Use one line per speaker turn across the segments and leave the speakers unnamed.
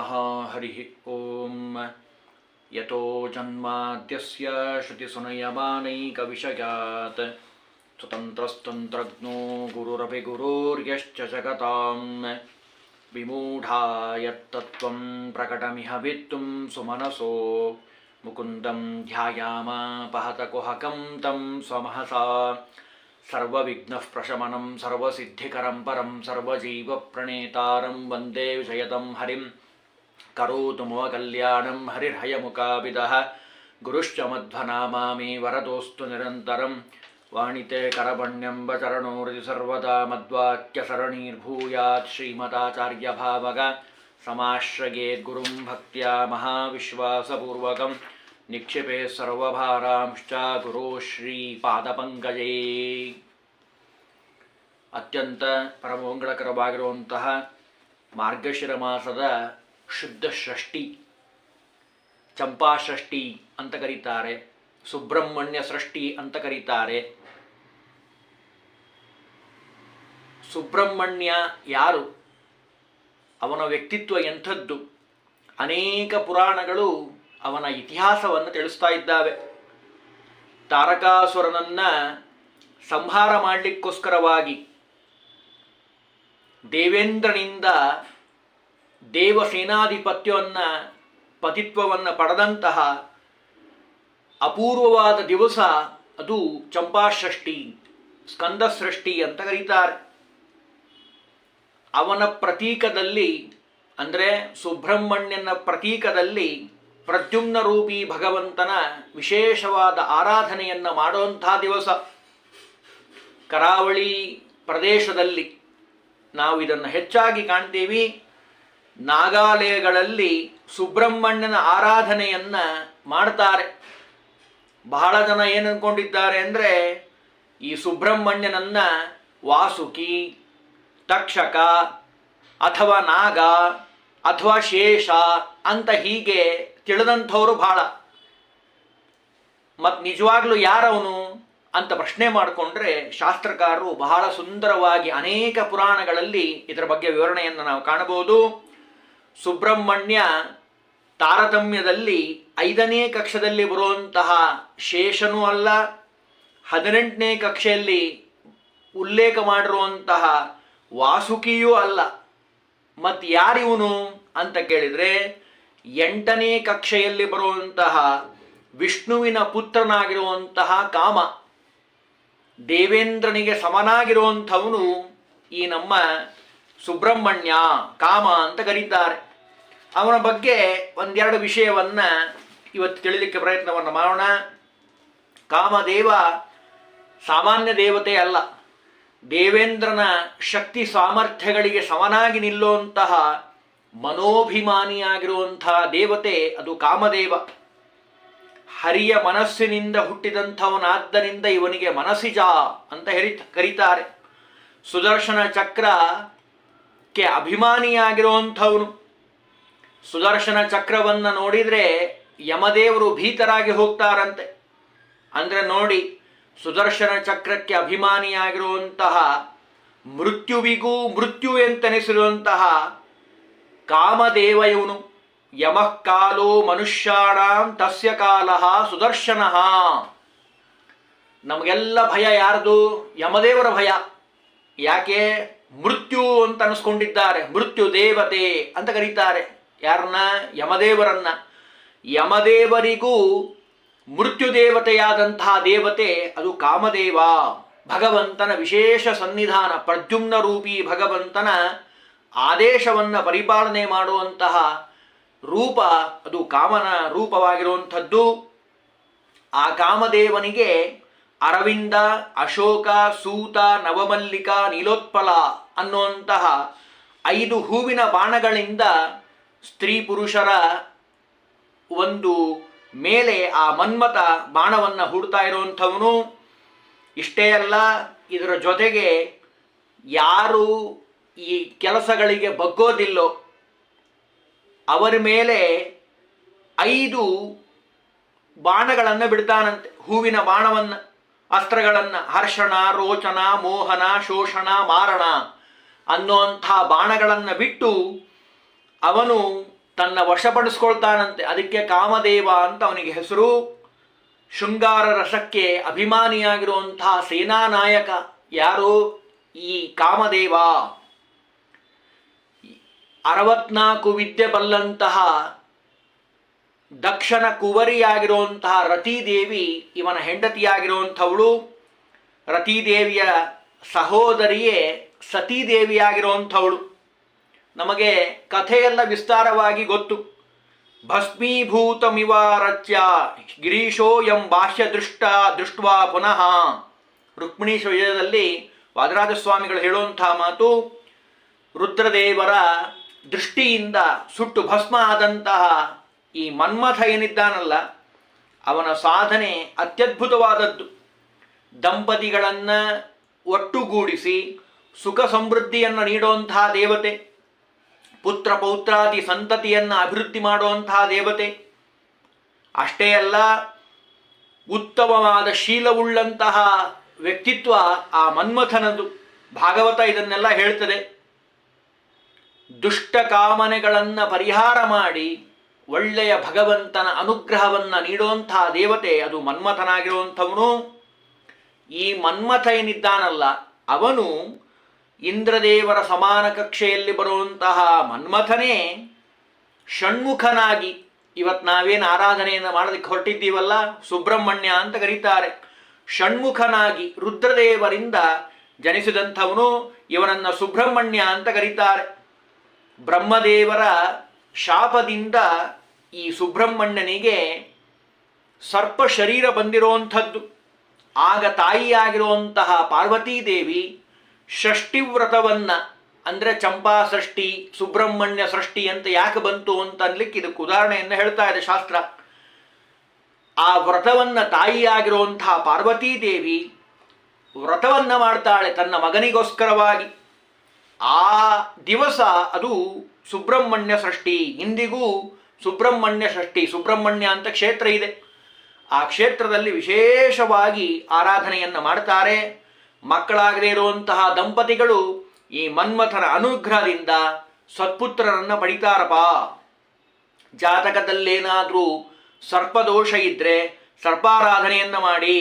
स्वाहा हरिः ओम यतो जन्माद्यस्य श्रुतिसुनयमानैकविषयात् स्वतन्त्रस्तन्त्रज्ञो गुरुरपि गुरुर्यश्च जगतां विमूढा यत्तत्त्वं प्रकटमिह वित्तुं सुमनसो मुकुन्दं ध्यायामापहतकुहकं तं स्वमहसा सर्वविघ्नः प्रशमनं सर्वसिद्धिकरं परं सर्वजीवप्रणेतारं वन्दे विषयदं हरिं करोतु मम कल्याणं हरिर्हयमुखाभिदः गुरुश्च मध्वनामा मे वरदोऽस्तु निरन्तरं वाणिते करपण्यम्बचरणोरति सर्वदा मद्वाक्यसरणीर्भूयात् श्रीमदाचार्यभावग समाश्रयेद्गुरुं भक्त्या महाविश्वासपूर्वकं निक्षिपे सर्वभारांश्च गुरो ಶ್ರೀಪಾದಪಂಕಜೇ. ಅತ್ಯಂತ ಪರಮಮಂಗಳಕರವಾಗಿರುವಂತಹ ಮಾರ್ಗಶಿರ ಮಾಸದ ಶುದ್ಧ ಷಷ್ಠಿ, ಚಂಪಾಷಷ್ಠಿ ಅಂತ ಕರೀತಾರೆ, ಸುಬ್ರಹ್ಮಣ್ಯ ಸೃಷ್ಟಿ ಅಂತ ಕರೀತಾರೆ. ಸುಬ್ರಹ್ಮಣ್ಯ ಯಾರು, ಅವನ ವ್ಯಕ್ತಿತ್ವ ಎಂಥದ್ದು, ಅನೇಕ ಪುರಾಣಗಳು ಅವನ ಇತಿಹಾಸವನ್ನು ತಿಳಿಸ್ತಾ ಇದ್ದಾವೆ. ತಾರಕಾಸುರನನ್ನು ಸಂಹಾರ ಮಾಡಲಿಕ್ಕೋಸ್ಕರವಾಗಿ ದೇವೇಂದ್ರನಿಂದ ದೇವಸೇನಾಧಿಪತ್ಯವನ್ನು ಪತಿತ್ವವನ್ನು ಪಡೆದಂತಹ ಅಪೂರ್ವವಾದ ದಿವಸ ಅದು ಚಂಪಾಷಷ್ಠಿ, ಸ್ಕಂದ ಸೃಷ್ಟಿ ಅಂತ ಕರೀತಾರೆ. ಅವನ ಪ್ರತೀಕದಲ್ಲಿ ಅಂದರೆ ಸುಬ್ರಹ್ಮಣ್ಯನ ಪ್ರತೀಕದಲ್ಲಿ ಪ್ರದ್ಯುಮ್ನ ರೂಪಿ ಭಗವಂತನ ವಿಶೇಷವಾದ ಆರಾಧನೆಯನ್ನು ಮಾಡುವಂಥ ದಿವಸ. ಕರಾವಳಿ ಪ್ರದೇಶದಲ್ಲಿ ನಾವು ಇದನ್ನು ಹೆಚ್ಚಾಗಿ ಕಾಣ್ತೀವಿ. ನಾಗಾಲಯಗಳಲ್ಲಿ ಸುಬ್ರಹ್ಮಣ್ಯನ ಆರಾಧನೆಯನ್ನು ಮಾಡ್ತಾರೆ. ಬಹಳ ಜನ ಏನು ಅಂದ್ಕೊಂಡಿದ್ದಾರೆ ಅಂದರೆ ಈ ಸುಬ್ರಹ್ಮಣ್ಯನನ್ನು ವಾಸುಕಿ, ತಕ್ಷಕ ಅಥವಾ ನಾಗ ಅಥವಾ ಶೇಷ ಅಂತ ಹೀಗೆ ತಿಳಿದಂಥವರು ಬಹಳ. ಮತ್ತು ನಿಜವಾಗ್ಲೂ ಯಾರವನು ಅಂತ ಪ್ರಶ್ನೆ ಮಾಡಿಕೊಂಡ್ರೆ ಶಾಸ್ತ್ರಕಾರರು ಬಹಳ ಸುಂದರವಾಗಿ ಅನೇಕ ಪುರಾಣಗಳಲ್ಲಿ ಇದರ ಬಗ್ಗೆ ವಿವರಣೆಯನ್ನು ನಾವು ಕಾಣಬಹುದು. ಸುಬ್ರಹ್ಮಣ್ಯ ತಾರತಮ್ಯದಲ್ಲಿ 5ನೇ ಕಕ್ಷದಲ್ಲಿ ಬರುವಂತಹ ಶೇಷನೂ ಅಲ್ಲ, 18ನೇ ಕಕ್ಷೆಯಲ್ಲಿ ಉಲ್ಲೇಖ ಮಾಡಿರುವಂತಹ ವಾಸುಕಿಯೂ ಅಲ್ಲ. ಮತ್ತು ಯಾರಿವನು ಅಂತ ಕೇಳಿದರೆ 8ನೇ ಕಕ್ಷೆಯಲ್ಲಿ ಬರುವಂತಹ ವಿಷ್ಣುವಿನ ಪುತ್ರನಾಗಿರುವಂತಹ ಕಾಮ, ದೇವೇಂದ್ರನಿಗೆ ಸಮನಾಗಿರುವಂಥವನು ಈ ನಮ್ಮ ಸುಬ್ರಹ್ಮಣ್ಯ, ಕಾಮ ಅಂತ ಕರೀತಾರೆ. ಅವನ ಬಗ್ಗೆ ಒಂದೆರಡು ವಿಷಯವನ್ನು ಇವತ್ತು ತಿಳಿಲಿಕ್ಕೆ ಪ್ರಯತ್ನವನ್ನು ಮಾಡೋಣ. ಕಾಮದೇವ ಸಾಮಾನ್ಯ ದೇವತೆ ಅಲ್ಲ, ದೇವೇಂದ್ರನ ಶಕ್ತಿ ಸಾಮರ್ಥ್ಯಗಳಿಗೆ ಸಮನಾಗಿ ನಿಲ್ಲುವಂತಹ ಮನೋಭಿಮಾನಿಯಾಗಿರುವಂತಹ ದೇವತೆ ಅದು ಕಾಮದೇವ. ಹರಿಯ ಮನಸ್ಸಿನಿಂದ ಹುಟ್ಟಿದಂಥವನಾದ್ದರಿಂದ ಇವನಿಗೆ ಮನಸಿಜ ಅಂತ ಕರೀತಾರೆ. ಸುದರ್ಶನ ಚಕ್ರಕ್ಕೆ ಅಭಿಮಾನಿಯಾಗಿರುವಂಥವನು. ಸುದರ್ಶನ ಚಕ್ರವನ್ನು ನೋಡಿದರೆ ಯಮದೇವರು ಭೀತರಾಗಿ ಹೋಗ್ತಾರಂತೆ. ಅಂದರೆ ನೋಡಿ, ಸುದರ್ಶನ ಚಕ್ರಕ್ಕೆ ಅಭಿಮಾನಿಯಾಗಿರುವಂತಹ ಮೃತ್ಯುವಿಗೂ ಮೃತ್ಯು ಎಂತೆನಿಸಿರುವಂತಹ ಕಾಮದೇವ ಇವನು. ಯಮಃ ಕಾಲೋ ಮನುಷ್ಯಾಣಾಂ ತಸ್ಯ ಕಾಲಃ ಸುದರ್ಶನ. ನಮಗೆಲ್ಲ ಭಯ ಯಾರ್ದು? ಯಮದೇವರ ಭಯ. ಯಾಕೆ? ಮೃತ್ಯು ಅಂತ ಅನಿಸ್ಕೊಂಡಿದ್ದಾರೆ. ಮೃತ್ಯು ದೇವತೆ ಅಂತ ಕರೀತಾರೆ ಯಾರನ್ನ? ಯಮದೇವರನ್ನ. ಯಮದೇವರಿಗೂ ಮೃತ್ಯು ದೇವತೆಯಾದಂತಹ ದೇವತೆ ಅದು ಕಾಮದೇವ. ಭಗವಂತನ ವಿಶೇಷ ಸನ್ನಿಧಾನ, ಪ್ರದ್ಯುಮ್ನ ರೂಪಿ ಭಗವಂತನ ಆದೇಶವನ್ನು ಪರಿಪಾಲನೆ ಮಾಡುವಂತಹ ರೂಪ ಅದು ಕಾಮನ ರೂಪವಾಗಿರುವಂಥದ್ದು. ಆ ಕಾಮದೇವನಿಗೆ ಅರವಿಂದ, ಅಶೋಕ, ಸೂತ, ನವಮಲ್ಲಿಕ, ನೀಲೋತ್ಪಲ ಅನ್ನುವಂತಹ 5 ಹೂವಿನ ಬಾಣಗಳಿಂದ ಸ್ತ್ರೀ ಪುರುಷರ ಒಂದು ಮೇಲೆ ಆ ಮನ್ಮಥ ಬಾಣವನ್ನು ಹೂಡ್ತಾ ಇರುವಂಥವನು. ಇಷ್ಟೇ ಅಲ್ಲ, ಇದರ ಜೊತೆಗೆ ಯಾರು ಈ ಕೆಲಸಗಳಿಗೆ ಬಗ್ಗೋದಿಲ್ಲೋ ಅವರ ಮೇಲೆ 5 ಬಾಣಗಳನ್ನು ಬಿಡ್ತಾನಂತೆ, ಹೂವಿನ ಬಾಣವನ್ನು, ಅಸ್ತ್ರಗಳನ್ನು. ಹರ್ಷಣ, ರೋಚನ, ಮೋಹನ, ಶೋಷಣ, ಮಾರಣ ಅನ್ನುವಂಥ ಬಾಣಗಳನ್ನು ಬಿಟ್ಟು ಅವನು ತನ್ನ ವಶಪಡಿಸ್ಕೊಳ್ತಾನಂತೆ. ಅದಕ್ಕೆ ಕಾಮದೇವ ಅಂತ ಅವನಿಗೆ ಹೆಸರು. ಶೃಂಗಾರ ರಸಕ್ಕೆ ಅಭಿಮಾನಿಯಾಗಿರುವಂತಹ ಸೇನಾ ನಾಯಕ ಯಾರು? ಈ ಕಾಮದೇವ. 64 ವಿದ್ಯೆ ಬಲ್ಲಂತಹ ದಕ್ಷನ ಕುವರಿಯಾಗಿರುವಂತಹ ರತೀದೇವಿ ಇವನ ಹೆಂಡತಿಯಾಗಿರುವಂಥವಳು. ರತೀದೇವಿಯ ಸಹೋದರಿಯೇ ಸತೀದೇವಿಯಾಗಿರುವಂಥವಳು. ನಮಗೆ ಕಥೆಯೆಲ್ಲ ವಿಸ್ತಾರವಾಗಿ ಗೊತ್ತು. ಭಸ್ಮೀಭೂತಮಿವಾರಚ್ಯ ಗಿರೀಶೋ ಎಂ ಬಾಹ್ಯ ದೃಷ್ಟ್ವಾ ಪುನಃ. ರುಕ್ಮಿಣೀಶ ವಿಜಯದಲ್ಲಿ ವಾದರಾಜ ಸ್ವಾಮಿಗಳು ಹೇಳುವಂಥ ಮಾತು, ರುದ್ರದೇವರ ದೃಷ್ಟಿಯಿಂದ ಸುಟ್ಟು ಭಸ್ಮ ಆದಂತಹ ಈ ಮನ್ಮಥ ಏನಿದ್ದಾನಲ್ಲ, ಅವನ ಸಾಧನೆ ಅತ್ಯದ್ಭುತವಾದದ್ದು. ದಂಪತಿಗಳನ್ನು ಒಟ್ಟುಗೂಡಿಸಿ ಸುಖ ಸಮೃದ್ಧಿಯನ್ನು ನೀಡುವಂತಹ ದೇವತೆ, ಪುತ್ರ ಪೌತ್ರಾದಿ ಸಂತತಿಯನ್ನು ಅಭಿವೃದ್ಧಿ ಮಾಡುವಂತಹ ದೇವತೆ. ಅಷ್ಟೇ ಅಲ್ಲ, ಉತ್ತಮವಾದ ಶೀಲವುಳ್ಳಂತಹ ವ್ಯಕ್ತಿತ್ವ ಆ ಮನ್ಮಥನದು. ಭಾಗವತ ಇದನ್ನೆಲ್ಲ ಹೇಳ್ತದೆ. ದುಷ್ಟ ಕಾಮನೆಗಳನ್ನು ಪರಿಹಾರ ಮಾಡಿ ಒಳ್ಳೆಯ ಭಗವಂತನ ಅನುಗ್ರಹವನ್ನು ನೀಡುವಂತಹ ದೇವತೆ ಅದು ಮನ್ಮಥನಾಗಿರುವಂಥವನು. ಈ ಮನ್ಮಥ ಏನಿದ್ದಾನಲ್ಲ, ಅವನು ಇಂದ್ರದೇವರ ಸಮಾನ ಕಕ್ಷೆಯಲ್ಲಿ ಬರುವಂತಹ ಮನ್ಮಥನೇ ಷಣ್ಮುಖನಾಗಿ, ಇವತ್ತು ನಾವೇನು ಆರಾಧನೆಯನ್ನು ಮಾಡೋದಕ್ಕೆ ಹೊರಟಿದ್ದೀವಲ್ಲ, ಸುಬ್ರಹ್ಮಣ್ಯ ಅಂತ ಕರೀತಾರೆ. ಷಣ್ಮುಖನಾಗಿ ರುದ್ರದೇವರಿಂದ ಜನಿಸಿದಂಥವನು. ಇವನನ್ನು ಸುಬ್ರಹ್ಮಣ್ಯ ಅಂತ ಕರೀತಾರೆ. ಬ್ರಹ್ಮದೇವರ ಶಾಪದಿಂದ ಈ ಸುಬ್ರಹ್ಮಣ್ಯನಿಗೆ ಸರ್ಪ ಶರೀರ ಬಂದಿರುವಂಥದ್ದು. ಆಗ ತಾಯಿಯಾಗಿರುವಂತಹ ಪಾರ್ವತೀದೇವಿ ಷಷ್ಠಿವ್ರತವನ್ನು, ಅಂದರೆ ಚಂಪಾ ಷಷ್ಠಿ, ಸುಬ್ರಹ್ಮಣ್ಯ ಷಷ್ಠಿ ಅಂತ ಯಾಕೆ ಬಂತು ಅಂತ ಅನ್ಲಿಕ್ಕೆ ಇದಕ್ಕೆ ಉದಾಹರಣೆಯನ್ನು ಹೇಳ್ತಾ ಇದೆ ಶಾಸ್ತ್ರ. ಆ ವ್ರತವನ್ನು ತಾಯಿಯಾಗಿರುವಂತಹ ಪಾರ್ವತೀದೇವಿ ವ್ರತವನ್ನು ಮಾಡ್ತಾಳೆ ತನ್ನ ಮಗನಿಗೋಸ್ಕರವಾಗಿ. ಆ ದಿವಸ ಅದು ಸುಬ್ರಹ್ಮಣ್ಯ ಷಷ್ಠಿ. ಇಂದಿಗೂ ಸುಬ್ರಹ್ಮಣ್ಯ ಷಷ್ಠಿ, ಸುಬ್ರಹ್ಮಣ್ಯ ಅಂತ ಕ್ಷೇತ್ರ ಇದೆ. ಆ ಕ್ಷೇತ್ರದಲ್ಲಿ ವಿಶೇಷವಾಗಿ ಆರಾಧನೆಯನ್ನು ಮಾಡ್ತಾರೆ. ಮಕ್ಕಳಾಗದೇ ಇರುವಂತಹ ದಂಪತಿಗಳು ಈ ಮನ್ಮಥನ ಅನುಗ್ರಹದಿಂದ ಸತ್ಪುತ್ರರನ್ನು ಪಡಿತಾರಪ್ಪ. ಜಾತಕದಲ್ಲೇನಾದರೂ ಸರ್ಪದೋಷ ಇದ್ದರೆ ಸರ್ಪಾರಾಧನೆಯನ್ನು ಮಾಡಿ,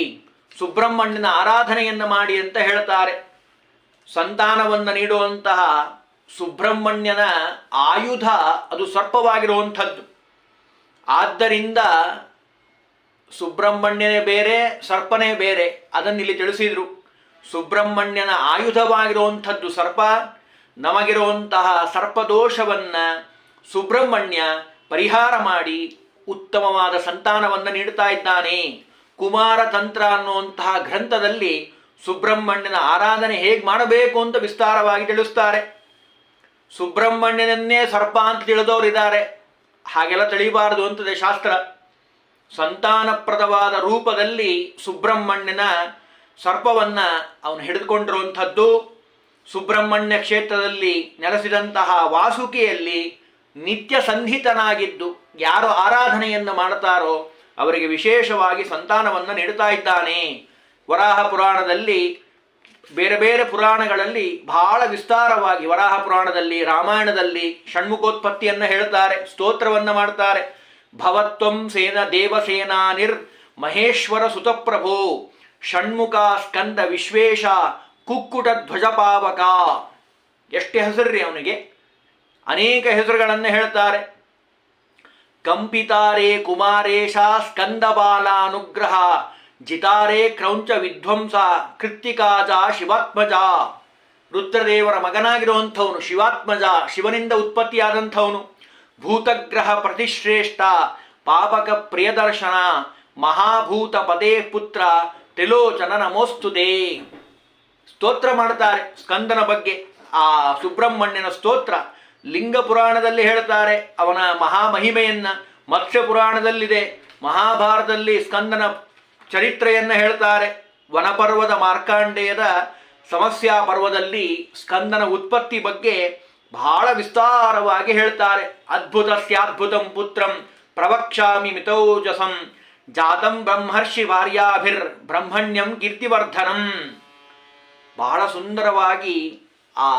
ಸುಬ್ರಹ್ಮಣ್ಯನ ಆರಾಧನೆಯನ್ನು ಮಾಡಿ ಅಂತ ಹೇಳ್ತಾರೆ. ಸಂತಾನವನ್ನು ನೀಡುವಂತಹ ಸುಬ್ರಹ್ಮಣ್ಯನ ಆಯುಧ ಅದು ಸರ್ಪವಾಗಿರುವಂಥದ್ದು. ಆದ್ದರಿಂದ ಸುಬ್ರಹ್ಮಣ್ಯನೇ ಬೇರೆ, ಸರ್ಪನೇ ಬೇರೆ, ಅದನ್ನಿಲ್ಲಿ ತಿಳಿಸಿದರು. ಸುಬ್ರಹ್ಮಣ್ಯನ ಆಯುಧವಾಗಿರುವಂಥದ್ದು ಸರ್ಪ. ನಮಗಿರುವಂತಹ ಸರ್ಪದೋಷವನ್ನು ಸುಬ್ರಹ್ಮಣ್ಯ ಪರಿಹಾರ ಮಾಡಿ ಉತ್ತಮವಾದ ಸಂತಾನವನ್ನು ನೀಡ್ತಾ ಇದ್ದಾನೆ. ಕುಮಾರ ತಂತ್ರ ಅನ್ನುವಂತಹ ಗ್ರಂಥದಲ್ಲಿ ಸುಬ್ರಹ್ಮಣ್ಯನ ಆರಾಧನೆ ಹೇಗೆ ಮಾಡಬೇಕು ಅಂತ ವಿಸ್ತಾರವಾಗಿ ತಿಳಿಸ್ತಾರೆ. ಸುಬ್ರಹ್ಮಣ್ಯನನ್ನೇ ಸರ್ಪ ಅಂತ ತಿಳಿದವರಿದ್ದಾರೆ. ಹಾಗೆಲ್ಲ ತಿಳಿಬಾರದು ಅಂತದೆ ಶಾಸ್ತ್ರ. ಸಂತಾನಪ್ರದವಾದ ರೂಪದಲ್ಲಿ ಸುಬ್ರಹ್ಮಣ್ಯನ ಸರ್ಪವನ್ನು ಅವನು ಹಿಡಿದುಕೊಂಡಿರುವಂಥದ್ದು. ಸುಬ್ರಹ್ಮಣ್ಯ ಕ್ಷೇತ್ರದಲ್ಲಿ ನೆಲೆಸಿದಂತಹ ವಾಸುಕಿಯಲ್ಲಿ ನಿತ್ಯ ಸಂಧಿತನಾಗಿದ್ದು ಯಾರು ಆರಾಧನೆಯನ್ನು ಮಾಡ್ತಾರೋ ಅವರಿಗೆ ವಿಶೇಷವಾಗಿ ಸಂತಾನವನ್ನು ನೀಡುತ್ತಾ ಇದ್ದಾನೆ. ವರಾಹ ಪುರಾಣದಲ್ಲಿ, ಬೇರೆ ಬೇರೆ ಪುರಾಣಗಳಲ್ಲಿ ಬಹಳ ವಿಸ್ತಾರವಾಗಿ, ವರಾಹ ಪುರಾಣದಲ್ಲಿ, ರಾಮಾಯಣದಲ್ಲಿ ಷಣ್ಮುಖೋತ್ಪತ್ತಿಯನ್ನು ಹೇಳ್ತಾರೆ, ಸ್ತೋತ್ರವನ್ನು ಮಾಡ್ತಾರೆ. ಭವತ್ವಂ ಸೇನ ದೇವಸೇನಾನಿರ್ ಮಹೇಶ್ವರ ಸುತಪ್ರಭೋ ಷಣ್ಮುಖ ಸ್ಕಂದ ವಿಶ್ವೇಶ ಕುಕ್ಕುಟ ಧ್ವಜಪಾವಕ. ಎಷ್ಟು ಹೆಸರ್ರಿ ಅವನಿಗೆ! ಅನೇಕ ಹೆಸರುಗಳನ್ನು ಹೇಳ್ತಾರೆ. ಕಂಪಿತಾರೇ ಕುಮಾರೇಶ ಸ್ಕಂದಬಾಲ ಅನುಗ್ರಹ ಜಿತಾರೇ ಕ್ರೌಂಚ ವಿಧ್ವಂಸ ಕೃತ್ತಿಕಾಜ ಶಿವಾತ್ಮಜ. ರುದ್ರದೇವರ ಮಗನಾಗಿರುವಂಥವನು ಶಿವಾತ್ಮಜ, ಶಿವನಿಂದ ಉತ್ಪತ್ತಿಯಾದಂಥವನು. ಭೂತಗ್ರಹ ಪ್ರತಿಶ್ರೇಷ್ಠ ಪಾಪಕ ಪ್ರಿಯದರ್ಶನ ಮಹಾಭೂತ ಪದೇ ಪುತ್ರ ತ್ರಿಲೋಚನ ನಮೋಸ್ತುತೆ. ಸ್ತೋತ್ರ ಮಾಡ್ತಾರೆ ಸ್ಕಂದನ ಬಗ್ಗೆ. ಆ ಸುಬ್ರಹ್ಮಣ್ಯನ ಸ್ತೋತ್ರ ಲಿಂಗ ಪುರಾಣದಲ್ಲಿ ಹೇಳ್ತಾರೆ ಅವನ ಮಹಾಮಹಿಮೆಯನ್ನು. ಮತ್ಸ್ಯ ಪುರಾಣದಲ್ಲಿದೆ. ಮಹಾಭಾರತದಲ್ಲಿ ಸ್ಕಂದನ ಚರಿತ್ರೆಯನ್ನು ಹೇಳ್ತಾರೆ. ವನಪರ್ವದ ಮಾರ್ಕಾಂಡೇಯದ ಸಮಸ್ಯಾ ಪರ್ವದಲ್ಲಿ ಸ್ಕಂದನ ಉತ್ಪತ್ತಿ ಬಗ್ಗೆ ಬಹಳ ವಿಸ್ತಾರವಾಗಿ ಹೇಳ್ತಾರೆ. ಅದ್ಭುತಸ್ಯಾದ್ಭುತಂ ಪುತ್ರಂ ಪ್ರವಕ್ಷ್ಯಾಮಿ ಮಿತೋಜಸಂ ಜಾತಂ ಬ್ರಹ್ಮರ್ಷಿ ಭಾರ್ಯಾಭಿರ್ ಬ್ರಹ್ಮಣ್ಯಂ ಕೀರ್ತಿವರ್ಧನಂ. ಬಹಳ ಸುಂದರವಾಗಿ ಆ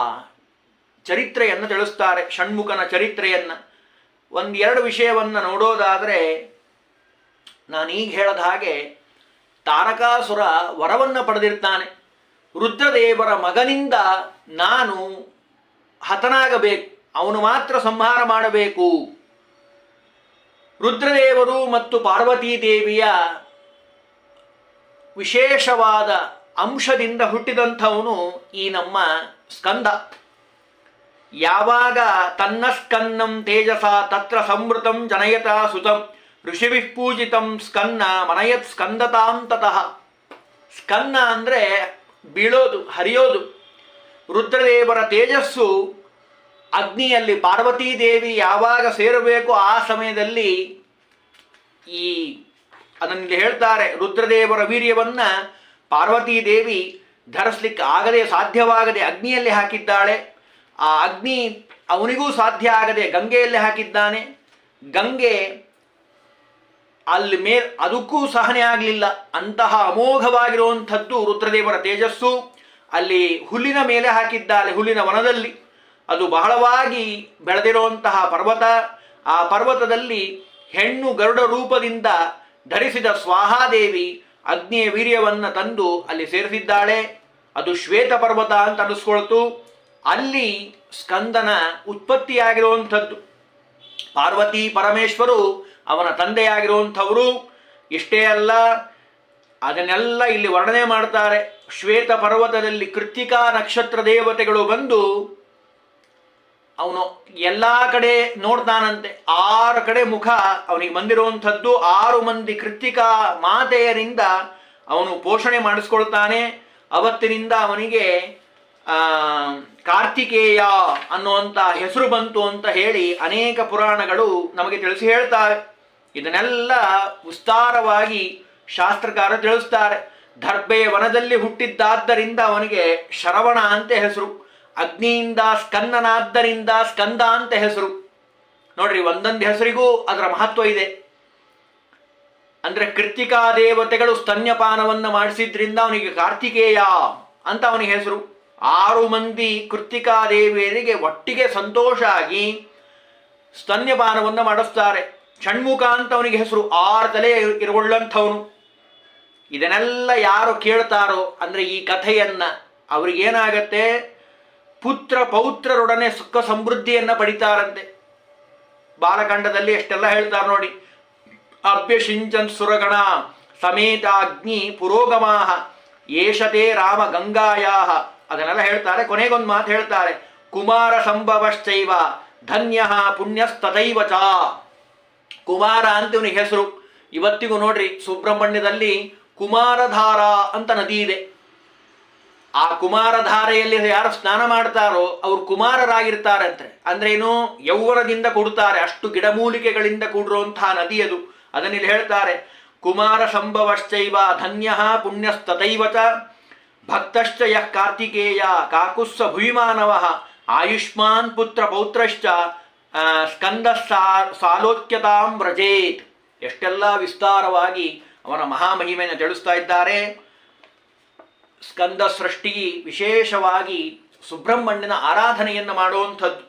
ಚರಿತ್ರೆಯನ್ನು ತಿಳಿಸ್ತಾರೆ, ಷಣ್ಮುಖನ ಚರಿತ್ರೆಯನ್ನು. ಒಂದೆರಡು ವಿಷಯವನ್ನು ನೋಡೋದಾದರೆ, ನಾನೀಗ ಹೇಳಿದ ಹಾಗೆ ತಾರಕಾಸುರ ವರವನ್ನು ಪಡೆದಿರ್ತಾನೆ. ರುದ್ರದೇವರ ಮಗನಿಂದ ನಾನು ಹತನಾಗಬೇಕು, ಅವನು ಮಾತ್ರ ಸಂಹಾರ ಮಾಡಬೇಕು. ರುದ್ರದೇವರು ಮತ್ತು ಪಾರ್ವತೀ ದೇವಿಯ ವಿಶೇಷವಾದ ಅಂಶದಿಂದ ಹುಟ್ಟಿದಂಥವನು ಈ ನಮ್ಮ ಸ್ಕಂದ. ಯಾವಾಗ ತನ್ನ ಸ್ಕನ್ನಂ ತೇಜಸ ತತ್ರ ಸಂವೃತಂ ಜನಯತ ಸುತಂ ಋಷಿಭಿಃ ಪೂಜಿತಂ ಸ್ಕನ್ನ ಮನಯತ್ ಸ್ಕಂದತಾಂ ತತಃ. ಸ್ಕನ್ನ ಅಂದರೆ ಬೀಳೋದು, ಹರಿಯೋದು. ರುದ್ರದೇವರ ತೇಜಸ್ಸು ಅಗ್ನಿಯಲ್ಲಿ ಪಾರ್ವತೀ ದೇವಿ ಯಾವಾಗ ಸೇರಬೇಕು ಆ ಸಮಯದಲ್ಲಿ ಅದನ್ನು ಹೇಳ್ತಾರೆ, ರುದ್ರದೇವರ ವೀರ್ಯವನ್ನು ಪಾರ್ವತೀ ದೇವಿ ಧರಿಸ್ಲಿಕ್ಕೆ ಆಗದೆ, ಸಾಧ್ಯವಾಗದೆ ಅಗ್ನಿಯಲ್ಲಿ ಹಾಕಿದ್ದಾಳೆ. ಆ ಅಗ್ನಿ ಅವನಿಗೂ ಸಾಧ್ಯ ಆಗದೆ ಗಂಗೆಯಲ್ಲಿ ಹಾಕಿದ್ದಾನೆ. ಗಂಗೆ ಅಲ್ಲಿ ಅದಕ್ಕೂ ಸಹನೆ ಆಗಲಿಲ್ಲ. ಅಂತಹ ಅಮೋಘವಾಗಿರುವಂಥದ್ದು ರುದ್ರದೇವರ ತೇಜಸ್ಸು. ಅಲ್ಲಿ ಹುಲ್ಲಿನ ಮೇಲೆ ಹಾಕಿದ್ದಾಳೆ, ಹುಲ್ಲಿನ ವನದಲ್ಲಿ. ಅದು ಬಹಳವಾಗಿ ಬೆಳೆದಿರುವಂತಹ ಪರ್ವತ. ಆ ಪರ್ವತದಲ್ಲಿ ಹೆಣ್ಣು ಗರುಡ ರೂಪದಿಂದ ಧರಿಸಿದ ಸ್ವಾಹಾದೇವಿ ಅಗ್ನಿಯ ವೀರ್ಯವನ್ನು ತಂದು ಅಲ್ಲಿ ಸೇರಿಸಿದ್ದಾಳೆ. ಅದು ಶ್ವೇತ ಪರ್ವತ ಅಂತ ಅನ್ನಿಸ್ಕೊಳ್ತು. ಅಲ್ಲಿ ಸ್ಕಂದನ ಉತ್ಪತ್ತಿಯಾಗಿರುವಂಥದ್ದು. ಪಾರ್ವತಿ ಪರಮೇಶ್ವರು ಅವನ ತಂದೆಯಾಗಿರುವಂಥವರು. ಇಷ್ಟೇ ಅಲ್ಲ, ಅದನ್ನೆಲ್ಲ ಇಲ್ಲಿ ವರ್ಣನೆ ಮಾಡ್ತಾರೆ. ಶ್ವೇತ ಪರ್ವತದಲ್ಲಿ ಕೃತ್ತಿಕಾ ನಕ್ಷತ್ರ ದೇವತೆಗಳು ಬಂದು ಅವನು ಎಲ್ಲ ಕಡೆ ನೋಡ್ತಾನಂತೆ. 6 ಕಡೆ ಮುಖ ಅವನಿಗೆ ಬಂದಿರುವಂಥದ್ದು. 6 ಮಂದಿ ಕೃತ್ತಿಕಾ ಮಾತೆಯರಿಂದ ಅವನು ಪೋಷಣೆ ಮಾಡಿಸ್ಕೊಳ್ತಾನೆ. ಅವತ್ತಿನಿಂದ ಅವನಿಗೆ ಕಾರ್ತಿಕೇಯ ಅನ್ನುವಂಥ ಹೆಸರು ಬಂತು ಅಂತ ಹೇಳಿ ಅನೇಕ ಪುರಾಣಗಳು ನಮಗೆ ತಿಳಿಸಿ ಹೇಳ್ತಾರೆ. ಇದನ್ನೆಲ್ಲ ವಿಸ್ತಾರವಾಗಿ ಶಾಸ್ತ್ರಕಾರ ತಿಳಿಸ್ತಾರೆ. ದರ್ಭೆಯ ವನದಲ್ಲಿ ಹುಟ್ಟಿದ್ದಾದ್ದರಿಂದ ಅವನಿಗೆ ಶರವಣ ಅಂತ ಹೆಸರು. ಅಗ್ನಿಯಿಂದ ಸ್ಕಂದನಾದ್ದರಿಂದ ಸ್ಕಂದ ಅಂತ ಹೆಸರು. ನೋಡ್ರಿ, ಒಂದೊಂದು ಹೆಸರಿಗೂ ಅದರ ಮಹತ್ವ ಇದೆ. ಅಂದ್ರೆ ಕೃತ್ತಿಕಾ ದೇವತೆಗಳು ಸ್ತನ್ಯಪಾನವನ್ನು ಮಾಡಿಸಿದ್ರಿಂದ ಅವನಿಗೆ ಕಾರ್ತಿಕೇಯ ಅಂತ ಅವನಿಗೆ ಹೆಸರು. 6 ಮಂದಿ ಕೃತ್ತಿಕಾ ದೇವಿಯರಿಗೆ ಒಟ್ಟಿಗೆ ಸಂತೋಷ ಆಗಿ ಸ್ತನ್ಯಪಾನವನ್ನು ಮಾಡಿಸ್ತಾರೆ. ಷಣ್ಮುಖ ಅಂತ ಅವನಿಗೆ ಹೆಸರು. 6 ತಲೆ ಇರುವುಳ್ಳಂಥವನು. ಇದನ್ನೆಲ್ಲ ಯಾರು ಕೇಳ್ತಾರೋ ಅಂದ್ರೆ ಈ ಕಥೆಯನ್ನ, ಅವ್ರಿಗೇನಾಗತ್ತೆ, ಪುತ್ರ ಪೌತ್ರರೊಡನೆ ಸುಖ ಸಮೃದ್ಧಿಯನ್ನ ಪಡಿತಾರಂತೆ. ಬಾಲಕಾಂಡದಲ್ಲಿ ಎಷ್ಟೆಲ್ಲ ಹೇಳ್ತಾರೆ ನೋಡಿ. ಅಭ್ಯಸಿಂಚನ್ ಸುರಗಣ ಸಮೇತಾಗ್ನಿ ಪುರೋಗಮಾಹ ಏಷತೆ ರಾಮ ಗಂಗಾಯಾಹ. ಅದನ್ನೆಲ್ಲ ಹೇಳ್ತಾರೆ. ಕೊನೆಗೊಂದು ಮಾತು ಹೇಳ್ತಾರೆ, ಕುಮಾರ ಸಂಭವಶ್ಚೈವ ಧನ್ಯ ಪುಣ್ಯಸ್ತಥೈವ ಚ. ಕುಮಾರ ಅಂತ ಇವನಿಗೆ ಹೆಸರು. ಇವತ್ತಿಗೂ ನೋಡ್ರಿ, ಸುಬ್ರಹ್ಮಣ್ಯದಲ್ಲಿ ಕುಮಾರಧಾರ ಅಂತ ನದಿ ಇದೆ. ಆ ಕುಮಾರಧಾರೆಯಲ್ಲಿ ಯಾರು ಸ್ನಾನ ಮಾಡ್ತಾರೋ ಅವರು ಕುಮಾರರಾಗಿರ್ತಾರಂತೆ. ಅಂದ್ರೇನು, ಯೌವನದಿಂದ ಕೂಡುತ್ತಾರೆ. ಅಷ್ಟು ಗಿಡಮೂಲಿಕೆಗಳಿಂದ ಕೂಡಿರುವಂತಹ ನದಿ ಅದು. ಅದನ್ನಿಲ್ಲಿ ಹೇಳ್ತಾರೆ, ಕುಮಾರ ಸಂಭವಶ್ಚೈವ ಧನ್ಯ ಪುಣ್ಯಸ್ತಥೈವ ಚ ಭಕ್ತಶ್ಚ ಯಃ ಕಾರ್ತಿಕೇಯ ಕಾಕುಸ್ಸ ಭುವಿಮಾನವ ಆಯುಷ್ಮಾನ್ ಪುತ್ರ ಪೌತ್ರಶ್ಚ ಸ್ಕಂದ ಸಾಲೋಕ್ಯತಾಂ ವ್ರಜೇತ್. ಎಷ್ಟೆಲ್ಲ ವಿಸ್ತಾರವಾಗಿ ಅವನ ಮಹಾಮಹಿಮೆಯನ್ನು ತಿಳಿಸ್ತಾ ಇದ್ದಾರೆ. ಸ್ಕಂದ ಸೃಷ್ಟಿ ವಿಶೇಷವಾಗಿ ಸುಬ್ರಹ್ಮಣ್ಯನ ಆರಾಧನೆಯನ್ನು ಮಾಡುವಂಥದ್ದು.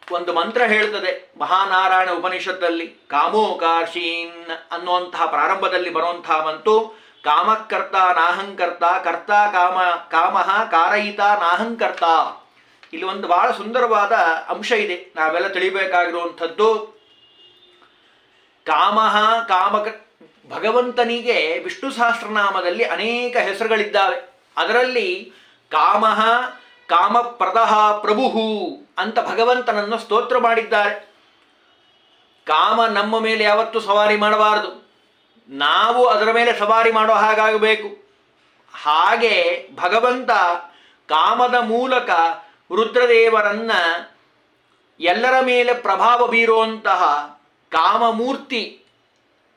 ಒಂದು ಮಂತ್ರ ಹೇಳ್ತದೆ ಮಹಾನಾರಾಯಣ ಉಪನಿಷತ್ತಲ್ಲಿ, ಕಾಮೋಕಾಶೀನ್ ಅನ್ನುವಂತಹ ಪ್ರಾರಂಭದಲ್ಲಿ ಬರುವಂತಹ ಮಂತು, ಕಾಮಕರ್ತ ನಾಹಂಕರ್ತ ಕರ್ತ ಕಾಮಃ ಕಾರಯಿತ ನಾಹಂಕರ್ತ. ಇಲ್ಲಿ ಒಂದು ಬಹಳ ಸುಂದರವಾದ ಅಂಶ ಇದೆ, ನಾವೆಲ್ಲ ತಿಳಿಬೇಕಾಗಿರುವಂಥದ್ದು. ಭಗವಂತನಿಗೆ ವಿಷ್ಣು ಸಹಸ್ರನಾಮದಲ್ಲಿ ಅನೇಕ ಹೆಸರುಗಳಿದ್ದಾವೆ. ಅದರಲ್ಲಿ ಕಾಮಃ ಕಾಮಪ್ರದಃ ಪ್ರಭುಃ ಅಂತ ಭಗವಂತನನ್ನು ಸ್ತೋತ್ರ ಮಾಡಿದ್ದಾರೆ. ಕಾಮ ನಮ್ಮ ಮೇಲೆ ಯಾವತ್ತೂ ಸವಾರಿ ಮಾಡಬಾರದು, ನಾವು ಅದರ ಮೇಲೆ ಸವಾರಿ ಮಾಡೋ ಹಾಗಾಗಬೇಕು. ಹಾಗೆ ಭಗವಂತ ಕಾಮದ ಮೂಲಕ ರುದ್ರದೇವರನ್ನ ಎಲ್ಲರ ಮೇಲೆ ಪ್ರಭಾವ ಬೀರುವಂತಹ ಕಾಮಮೂರ್ತಿ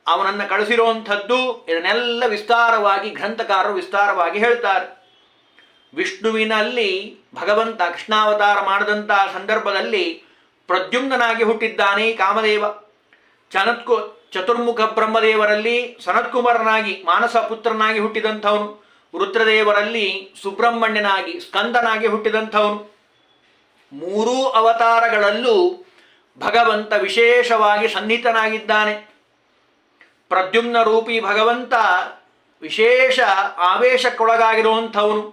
ಅವನನ್ನು ಕಳಿಸಿರುವಂಥದ್ದು. ಇದನ್ನೆಲ್ಲ ವಿಸ್ತಾರವಾಗಿ ಗ್ರಂಥಕಾರರು ವಿಸ್ತಾರವಾಗಿ ಹೇಳ್ತಾರೆ. ವಿಷ್ಣುವಿನಲ್ಲಿ ಭಗವಂತ ಕೃಷ್ಣಾವತಾರ ಮಾಡಿದಂತಹ ಸಂದರ್ಭದಲ್ಲಿ ಪ್ರದ್ಯುಮ್ನಾಗಿ ಹುಟ್ಟಿದ್ದಾನೆ ಕಾಮದೇವ. ಚತುರ್ಮುಖ ಬ್ರಹ್ಮದೇವರಲ್ಲಿ ಸನತ್ಕುಮಾರನಾಗಿ ಮಾನಸ ಪುತ್ರನಾಗಿ ಹುಟ್ಟಿದಂಥವನು. ರುದ್ರದೇವರಲ್ಲಿ ಸುಬ್ರಹ್ಮಣ್ಯನಾಗಿ ಸ್ಕಂದನಾಗಿ ಹುಟ್ಟಿದಂಥವನು. 3 ಅವತಾರಗಳಲ್ಲೂ ಭಗವಂತ ವಿಶೇಷವಾಗಿ ಸನ್ನಿಹಿತನಾಗಿದ್ದಾನೆ. ಪ್ರದ್ಯುಮ್ನ ರೂಪಿ ಭಗವಂತ ವಿಶೇಷ ಆವೇಶಕ್ಕೊಳಗಾಗಿರುವಂಥವನು.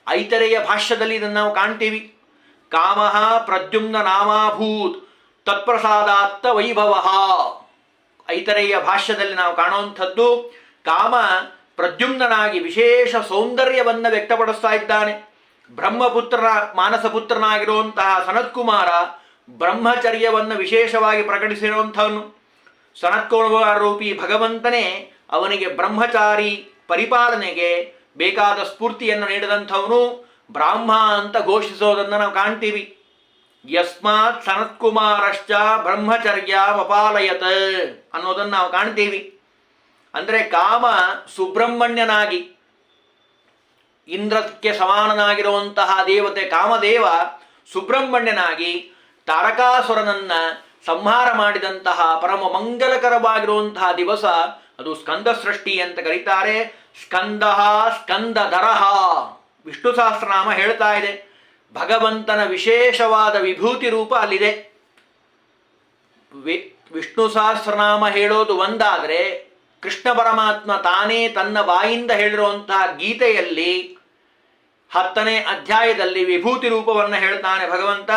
ಐತರೆಯ ಭಾಷ್ಯದಲ್ಲಿ ಇದನ್ನು ನಾವು ಕಾಣ್ತೀವಿ. ಕಾಮಃ ಪ್ರದ್ಯುಮ್ನ ನಾಮಾಭೂತ್ ತತ್ಪ್ರಸಾದಾತ್ತ ವೈಭವ. ಐತರೆಯ ಭಾಷ್ಯದಲ್ಲಿ ನಾವು ಕಾಣುವಂಥದ್ದು ಕಾಮ ಪ್ರದ್ಯುಮ್ನಾಗಿ ವಿಶೇಷ ಸೌಂದರ್ಯವನ್ನು ವ್ಯಕ್ತಪಡಿಸ್ತಾ ಇದ್ದಾನೆ. ಬ್ರಹ್ಮಪುತ್ರನ ಮಾನಸಪುತ್ರನಾಗಿರುವಂತಹ ಸನತ್ಕುಮಾರ ಬ್ರಹ್ಮಚರ್ಯವನ್ನು ವಿಶೇಷವಾಗಿ ಪ್ರಕಟಿಸಿರುವಂಥವನು. ಸನತ್ಕುಮಾರ ರೂಪಿ ಭಗವಂತನೇ ಅವನಿಗೆ ಬ್ರಹ್ಮಚಾರಿ ಪರಿಪಾಲನೆಗೆ ಬೇಕಾದ ಸ್ಫೂರ್ತಿಯನ್ನು ನೀಡಿದಂಥವನು. ಬ್ರಾಹ್ಮ ಅಂತ ಘೋಷಿಸೋದನ್ನು ನಾವು ಕಾಣ್ತೀವಿ. ಯಸ್ಮಾತ್ ಸನತ್ಕುಮಾರಶ್ಚ ಬ್ರಹ್ಮಚರ್ಯ ಅಪಾಲಯತ್ ಅನ್ನೋದನ್ನು ನಾವು ಕಾಣ್ತೀವಿ. ಅಂದರೆ ಕಾಮ ಸುಬ್ರಹ್ಮಣ್ಯನಾಗಿ ಇಂದ್ರಕ್ಕೆ ಸಮಾನನಾಗಿರುವಂತಹ ದೇವತೆ ಕಾಮದೇವ ಸುಬ್ರಹ್ಮಣ್ಯನಾಗಿ ತಾರಕಾಸುರನನ್ನ ಸಂಹಾರ ಮಾಡಿದಂತಹ ಪರಮ ಮಂಗಲಕರವಾಗಿರುವಂತಹ ದಿವಸ ಅದು ಸ್ಕಂದ ಸೃಷ್ಟಿ ಅಂತ ಕರೀತಾರೆ. ಸ್ಕಂದ ಸ್ಕಂದಧರ ವಿಷ್ಣು ಸಹಸ್ರನಾಮ ಹೇಳ್ತಾ ಇದೆ. ಭಗವಂತನ ವಿಶೇಷವಾದ ವಿಭೂತಿ ರೂಪ ಅಲ್ಲಿದೆ. ವಿಷ್ಣು ಸಹಸ್ರನಾಮ ಹೇಳೋದು ಒಂದಾದರೆ ಕೃಷ್ಣ ಪರಮಾತ್ಮ ತಾನೇ ತನ್ನ ಬಾಯಿಂದ ಹೇಳಿರುವಂತಹ ಗೀತೆಯಲ್ಲಿ 10ನೇ ಅಧ್ಯಾಯದಲ್ಲಿ ವಿಭೂತಿ ರೂಪವನ್ನು ಹೇಳ್ತಾನೆ ಭಗವಂತ.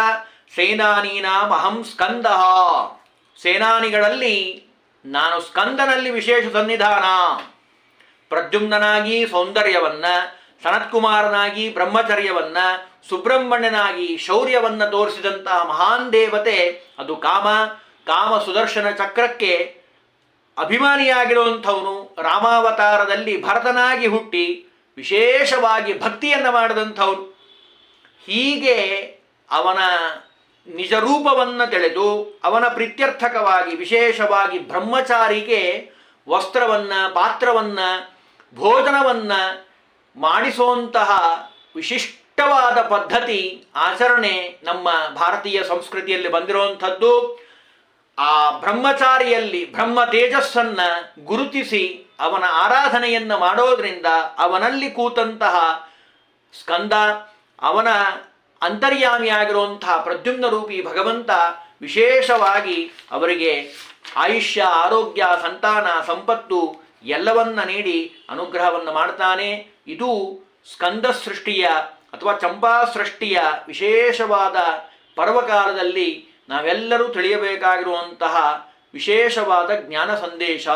ಸೇನಾನೀನಾಂ ಅಹಂ ಸ್ಕಂದ, ಸೇನಾನಿಗಳಲ್ಲಿ ನಾನು ಸ್ಕಂದನಲ್ಲಿ ವಿಶೇಷ ಸನ್ನಿಧಾನ. ಪ್ರದ್ಯುಮ್ನಾಗಿ ಸೌಂದರ್ಯವನ್ನ, ಸನತ್ಕುಮಾರನಾಗಿ ಬ್ರಹ್ಮಚರ್ಯವನ್ನ, ಸುಬ್ರಹ್ಮಣ್ಯನಾಗಿ ಶೌರ್ಯವನ್ನ ತೋರಿಸಿದಂತಹ ಮಹಾನ್ ದೇವತೆ ಅದು ಕಾಮ. ಕಾಮ ಸುದರ್ಶನ ಚಕ್ರಕ್ಕೆ ಅಭಿಮಾನಿಯಾಗಿರುವಂಥವನು. ರಾಮಾವತಾರದಲ್ಲಿ ಭರತನಾಗಿ ಹುಟ್ಟಿ ವಿಶೇಷವಾಗಿ ಭಕ್ತಿಯನ್ನು ಮಾಡಿದಂಥವನು. ಹೀಗೆ ಅವನ ನಿಜ ರೂಪವನ್ನು ತಿಳಿದು ಅವನ ಪ್ರೀತ್ಯರ್ಥಕವಾಗಿ ವಿಶೇಷವಾಗಿ ಬ್ರಹ್ಮಚಾರಿಗೆ ವಸ್ತ್ರವನ್ನು, ಪಾತ್ರವನ್ನು, ಭೋಜನವನ್ನು ಮಾಡಿಸುವಂತಹ ವಿಶಿಷ್ಟವಾದ ಪದ್ಧತಿ ಆಚರಣೆ ನಮ್ಮ ಭಾರತೀಯ ಸಂಸ್ಕೃತಿಯಲ್ಲಿ ಬಂದಿರುವಂಥದ್ದು. ಆ ಬ್ರಹ್ಮಚಾರಿಯಲ್ಲಿ ಬ್ರಹ್ಮ ತೇಜಸ್ಸನ್ನ ಗುರುತಿಸಿ ಅವನ ಆರಾಧನೆಯನ್ನು ಮಾಡೋದ್ರಿಂದ ಅವನಲ್ಲಿ ಕೂತಂತಹ ಸ್ಕಂದ, ಅವನ ಅಂತರ್ಯಾಮಿಯಾಗಿರುವಂತಹ ಪ್ರದ್ಯುಮ್ನ ರೂಪಿ ಭಗವಂತ ವಿಶೇಷವಾಗಿ ಅವರಿಗೆ ಆಯುಷ್ಯ, ಆರೋಗ್ಯ, ಸಂತಾನ, ಸಂಪತ್ತು ಎಲ್ಲವನ್ನ ನೀಡಿ ಅನುಗ್ರಹವನ್ನು ಮಾಡ್ತಾನೆ. ಇದು ಸ್ಕಂದ ಸೃಷ್ಟಿಯ ಅಥವಾ ಚಂಪಾ ಸೃಷ್ಟಿಯ ವಿಶೇಷವಾದ ಪರ್ವಕಾಲದಲ್ಲಿ ನಾವೆಲ್ಲರೂ ತಿಳಿಯಬೇಕಾಗಿರುವಂತಹ ವಿಶೇಷವಾದ ಜ್ಞಾನ ಸಂದೇಶ.